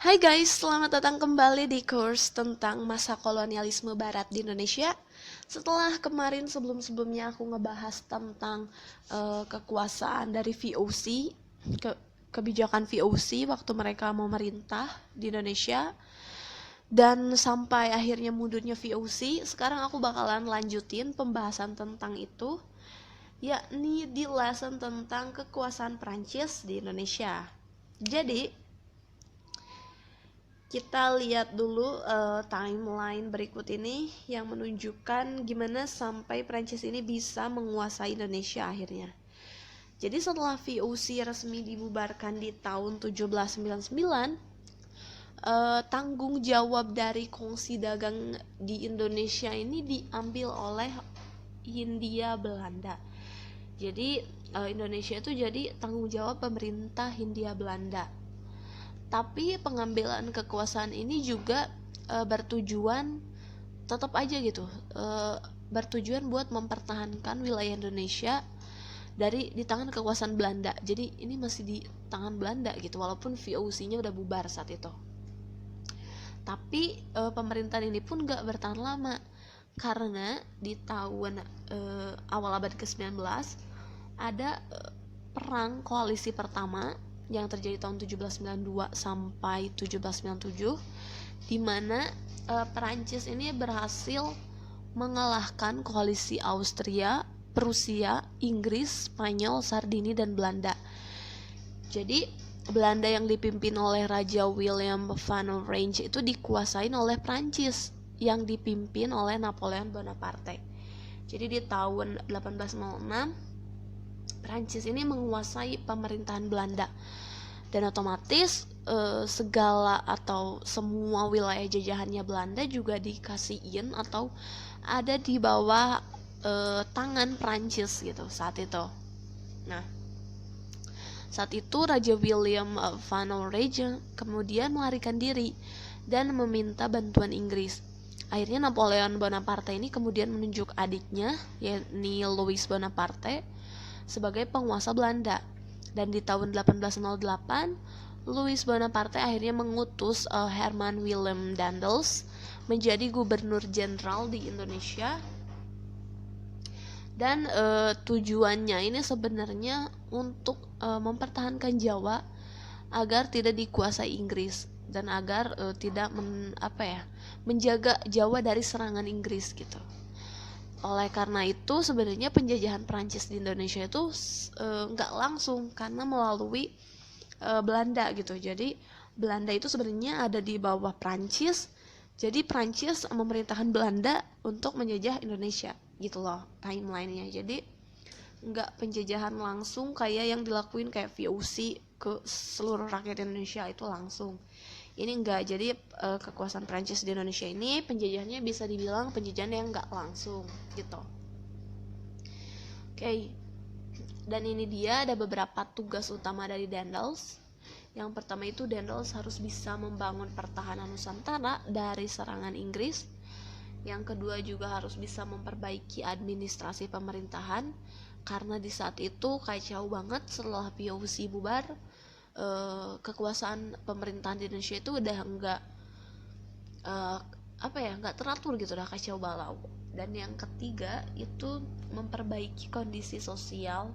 Hai guys, selamat datang kembali di course tentang masa kolonialisme barat di Indonesia. Setelah kemarin sebelum-sebelumnya aku ngebahas tentang kekuasaan dari VOC, kebijakan VOC waktu mereka mau merintah di Indonesia, dan sampai akhirnya mundurnya VOC. Sekarang aku bakalan lanjutin pembahasan tentang itu, yakni di lesson tentang kekuasaan Prancis di Indonesia. Jadi kita lihat dulu timeline berikut ini yang menunjukkan gimana sampai Prancis ini bisa menguasai Indonesia akhirnya. Jadi setelah VOC resmi dibubarkan di tahun 1799, tanggung jawab dari kongsi dagang di Indonesia ini diambil oleh Hindia Belanda. Jadi Indonesia itu jadi tanggung jawab pemerintah Hindia Belanda. Tapi pengambilan kekuasaan ini juga bertujuan tetap aja gitu, bertujuan buat mempertahankan wilayah Indonesia di tangan kekuasaan Belanda. Jadi ini masih di tangan Belanda gitu, walaupun VOC-nya udah bubar saat itu. Tapi pemerintahan ini pun gak bertahan lama, karena di tahun awal abad ke-19 ada perang koalisi pertama yang terjadi tahun 1792 sampai 1797, di mana Perancis ini berhasil mengalahkan koalisi Austria, Prusia, Inggris, Spanyol, Sardini, dan Belanda. Jadi Belanda yang dipimpin oleh Raja William van Orange itu dikuasain oleh Prancis yang dipimpin oleh Napoleon Bonaparte. Jadi di tahun 1806 Prancis ini menguasai pemerintahan Belanda, dan otomatis segala atau semua wilayah jajahannya Belanda juga dikasihin atau ada di bawah tangan Prancis gitu saat itu. Nah, saat itu Raja William van Orange kemudian melarikan diri dan meminta bantuan Inggris. Akhirnya Napoleon Bonaparte ini kemudian menunjuk adiknya, yakni Louis Bonaparte, sebagai penguasa Belanda. Dan di tahun 1808 Louis Bonaparte akhirnya mengutus Herman Willem Daendels menjadi gubernur jenderal di Indonesia. Dan tujuannya ini sebenarnya untuk mempertahankan Jawa agar tidak dikuasai Inggris dan agar tidak menjaga Jawa dari serangan Inggris gitu. Oleh karena itu sebenarnya penjajahan Prancis di Indonesia itu nggak langsung, karena melalui Belanda gitu. Jadi Belanda itu sebenarnya ada di bawah Prancis. Jadi Prancis memerintahkan Belanda untuk menjajah Indonesia gitu loh timelinenya. Jadi nggak penjajahan langsung kayak yang dilakuin kayak VOC ke seluruh rakyat Indonesia itu langsung. Ini enggak, jadi kekuasaan Prancis di Indonesia ini penjajahannya bisa dibilang penjajahan yang enggak langsung gitu. Oke. Dan ini dia ada beberapa tugas utama dari Daendels. Yang pertama itu Daendels harus bisa membangun pertahanan Nusantara dari serangan Inggris. Yang kedua juga harus bisa memperbaiki administrasi pemerintahan, karena di saat itu kacau banget setelah VOC bubar. Kekuasaan pemerintahan di Indonesia itu udah nggak teratur gitu, udah kacau balau. Dan yang ketiga itu memperbaiki kondisi sosial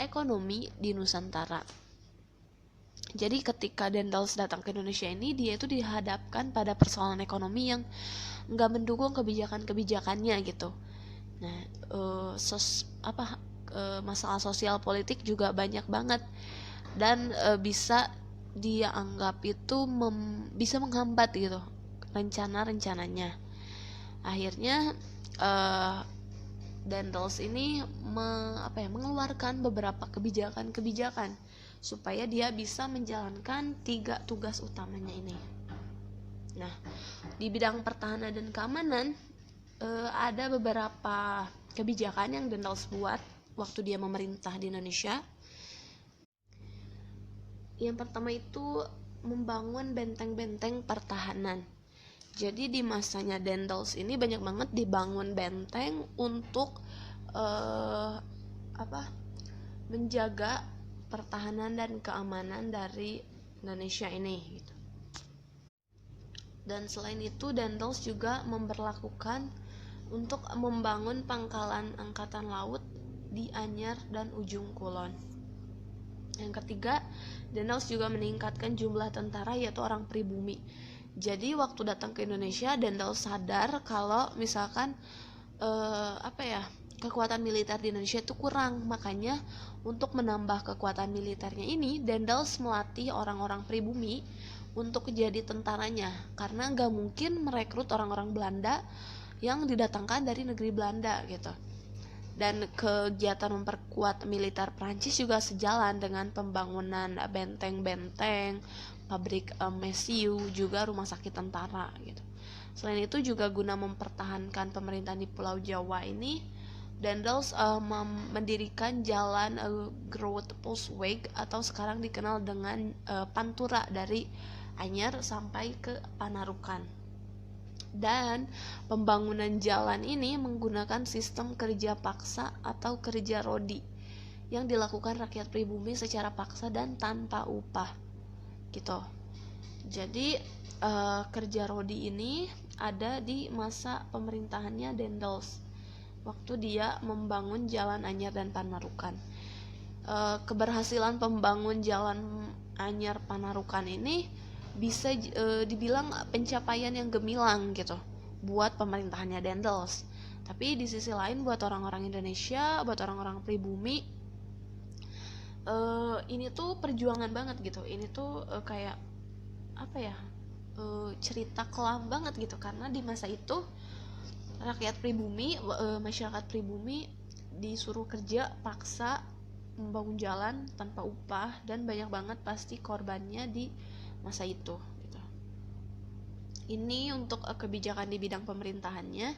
ekonomi di Nusantara. Jadi ketika Daendels datang ke Indonesia ini, dia itu dihadapkan pada persoalan ekonomi yang nggak mendukung kebijakannya gitu. Nah, masalah sosial politik juga banyak banget, dan bisa dia anggap itu bisa menghambat gitu rencana-rencananya. Akhirnya Daendels ini mengeluarkan beberapa kebijakan supaya dia bisa menjalankan 3 tugas utamanya ini. Nah, di bidang pertahanan dan keamanan ada beberapa kebijakan yang Daendels buat waktu dia memerintah di Indonesia. Yang pertama itu membangun benteng-benteng pertahanan. Jadi di masanya Daendels ini banyak banget dibangun benteng untuk menjaga pertahanan dan keamanan dari Indonesia ini gitu. Dan selain itu, Daendels juga memberlakukan untuk membangun pangkalan angkatan laut di Anyar dan Ujung Kulon. Yang ketiga, Daendels juga meningkatkan jumlah tentara, yaitu orang pribumi. Jadi waktu datang ke Indonesia, Daendels sadar kalau misalkan kekuatan militer di Indonesia itu kurang. Makanya untuk menambah kekuatan militernya ini, Daendels melatih orang-orang pribumi untuk jadi tentaranya, karena nggak mungkin merekrut orang-orang Belanda yang didatangkan dari negeri Belanda gitu. Dan kegiatan memperkuat militer Prancis juga sejalan dengan pembangunan benteng-benteng, pabrik mesiu, juga rumah sakit tentara gitu. Selain itu juga guna mempertahankan pemerintahan di Pulau Jawa ini, Daendels mendirikan jalan Groot Postweg atau sekarang dikenal dengan Pantura dari Anyar sampai ke Panarukan. Dan pembangunan jalan ini menggunakan sistem kerja paksa atau kerja rodi yang dilakukan rakyat pribumi secara paksa dan tanpa upah gitu. Jadi kerja rodi ini ada di masa pemerintahannya Daendels waktu dia membangun jalan Anyar dan Panarukan. Keberhasilan pembangun jalan Anyar Panarukan ini bisa dibilang pencapaian yang gemilang gitu buat pemerintahannya Daendels. Tapi di sisi lain buat orang-orang Indonesia, buat orang-orang pribumi, ini tuh perjuangan banget gitu. Ini tuh kayak cerita kelam banget gitu, karena di masa itu rakyat pribumi, masyarakat pribumi disuruh kerja paksa membangun jalan tanpa upah, dan banyak banget pasti korbannya di masa itu gitu. Ini untuk kebijakan di bidang pemerintahannya.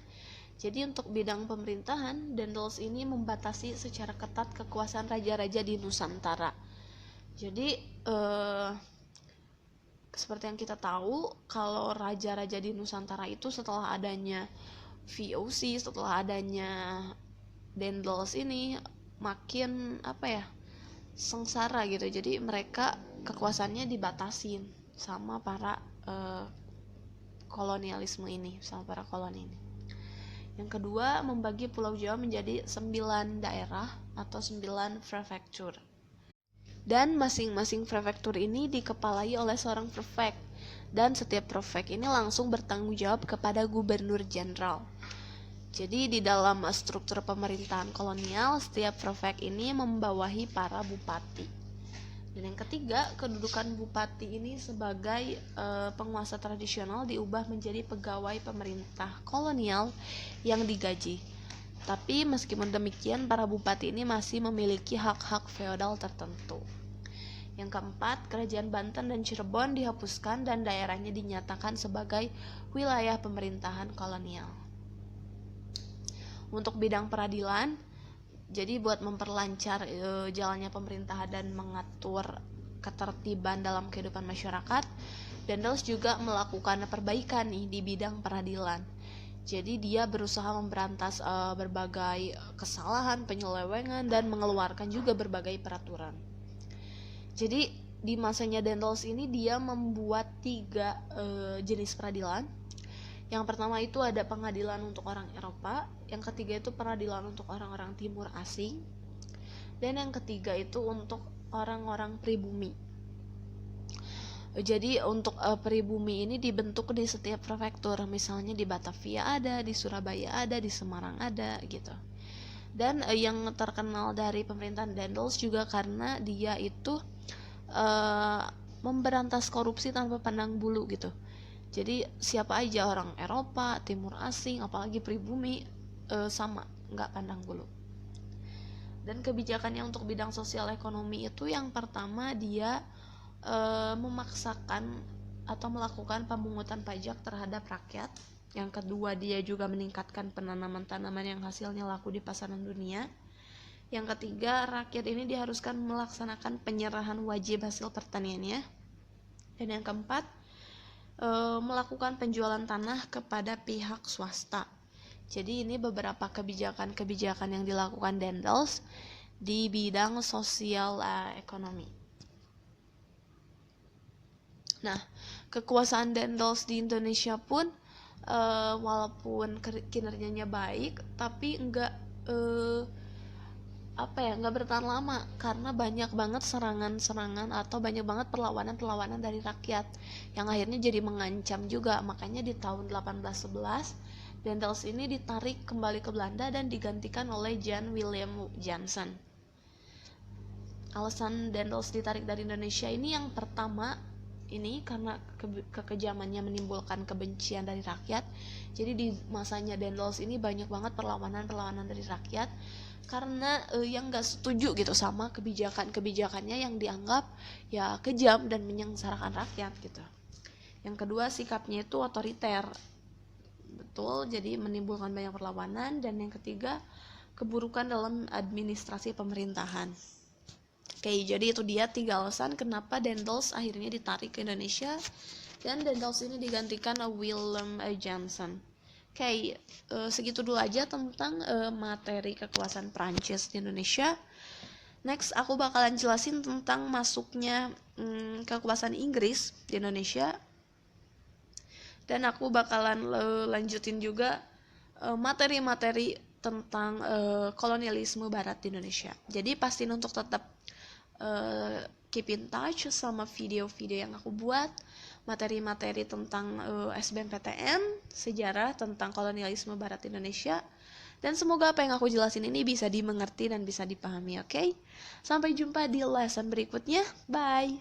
Jadi untuk bidang pemerintahan, Daendels ini membatasi secara ketat kekuasaan raja-raja di Nusantara. Jadi seperti yang kita tahu, kalau raja-raja di Nusantara itu setelah adanya VOC, setelah adanya Daendels ini makin sengsara gitu. Jadi mereka kekuasaannya dibatasin sama para kolonialisme ini, sama para koloni ini. Yang kedua, membagi Pulau Jawa menjadi 9 daerah atau 9 prefektur. Dan masing-masing prefektur ini dikepalai oleh seorang prefek, dan setiap prefek ini langsung bertanggung jawab kepada gubernur jenderal. Jadi di dalam struktur pemerintahan kolonial, setiap prefek ini membawahi para bupati. Dan yang ketiga, kedudukan bupati ini sebagai penguasa tradisional diubah menjadi pegawai pemerintah kolonial yang digaji. Tapi meskipun demikian, para bupati ini masih memiliki hak-hak feodal tertentu. Yang keempat, kerajaan Banten dan Cirebon dihapuskan dan daerahnya dinyatakan sebagai wilayah pemerintahan kolonial. Untuk bidang peradilan, jadi buat memperlancar jalannya pemerintahan dan mengatur ketertiban dalam kehidupan masyarakat, Daendels juga melakukan perbaikan nih di bidang peradilan. Jadi dia berusaha memberantas berbagai kesalahan, penyelewengan, dan mengeluarkan juga berbagai peraturan. Jadi di masanya Daendels ini dia membuat 3 jenis peradilan. Yang pertama itu ada pengadilan untuk orang Eropa, yang ketiga itu peradilan untuk orang-orang timur asing, dan yang ketiga itu untuk orang-orang pribumi. Jadi untuk pribumi ini dibentuk di setiap prefektur, misalnya di Batavia ada, di Surabaya ada, di Semarang ada gitu. Dan yang terkenal dari pemerintahan Daendels juga karena dia itu memberantas korupsi tanpa pandang bulu gitu. Jadi siapa aja, orang Eropa, timur asing, apalagi pribumi, sama, nggak pandang bulu. Dan kebijakannya untuk bidang sosial ekonomi itu, yang pertama dia memaksakan atau melakukan pemungutan pajak terhadap rakyat. Yang kedua, dia juga meningkatkan penanaman tanaman yang hasilnya laku di pasaran dunia. Yang ketiga, rakyat ini diharuskan melaksanakan penyerahan wajib hasil pertaniannya. Dan yang keempat, melakukan penjualan tanah kepada pihak swasta. Jadi ini beberapa kebijakan-kebijakan yang dilakukan Daendels di bidang sosial ekonomi. Nah, kekuasaan Dendels di Indonesia pun walaupun kinerjanya baik, tapi nggak bertahan lama karena banyak banget serangan-serangan atau banyak banget perlawanan-perlawanan dari rakyat yang akhirnya jadi mengancam juga. Makanya di tahun 1811 Dendels ini ditarik kembali ke Belanda dan digantikan oleh Jan Willem Jansen. Alasan Dendels ditarik dari Indonesia ini yang pertama ini karena kekejamannya menimbulkan kebencian dari rakyat. Jadi di masanya Dendels ini banyak banget perlawanan-perlawanan dari rakyat karena yang gak setuju gitu sama kebijakannya yang dianggap ya kejam dan menyengsarakan rakyat gitu. Yang kedua, sikapnya itu otoriter, betul, jadi menimbulkan banyak perlawanan. Dan yang ketiga, keburukan dalam administrasi pemerintahan. Oke, jadi itu dia 3 alasan kenapa Dendels akhirnya ditarik ke Indonesia dan Dendels ini digantikan Willem Jansen. Oke, segitu dulu aja tentang materi kekuasaan Prancis di Indonesia. Next, aku bakalan jelasin tentang masuknya kekuasaan Inggris di Indonesia. Dan aku bakalan lanjutin juga materi-materi tentang kolonialisme Barat di Indonesia. Jadi pastiin untuk tetap keep in touch sama video-video yang aku buat, materi-materi tentang SBMPTN, sejarah tentang kolonialisme Barat Indonesia, dan semoga apa yang aku jelasin ini bisa dimengerti dan bisa dipahami, oke? Sampai jumpa di lesson berikutnya, bye!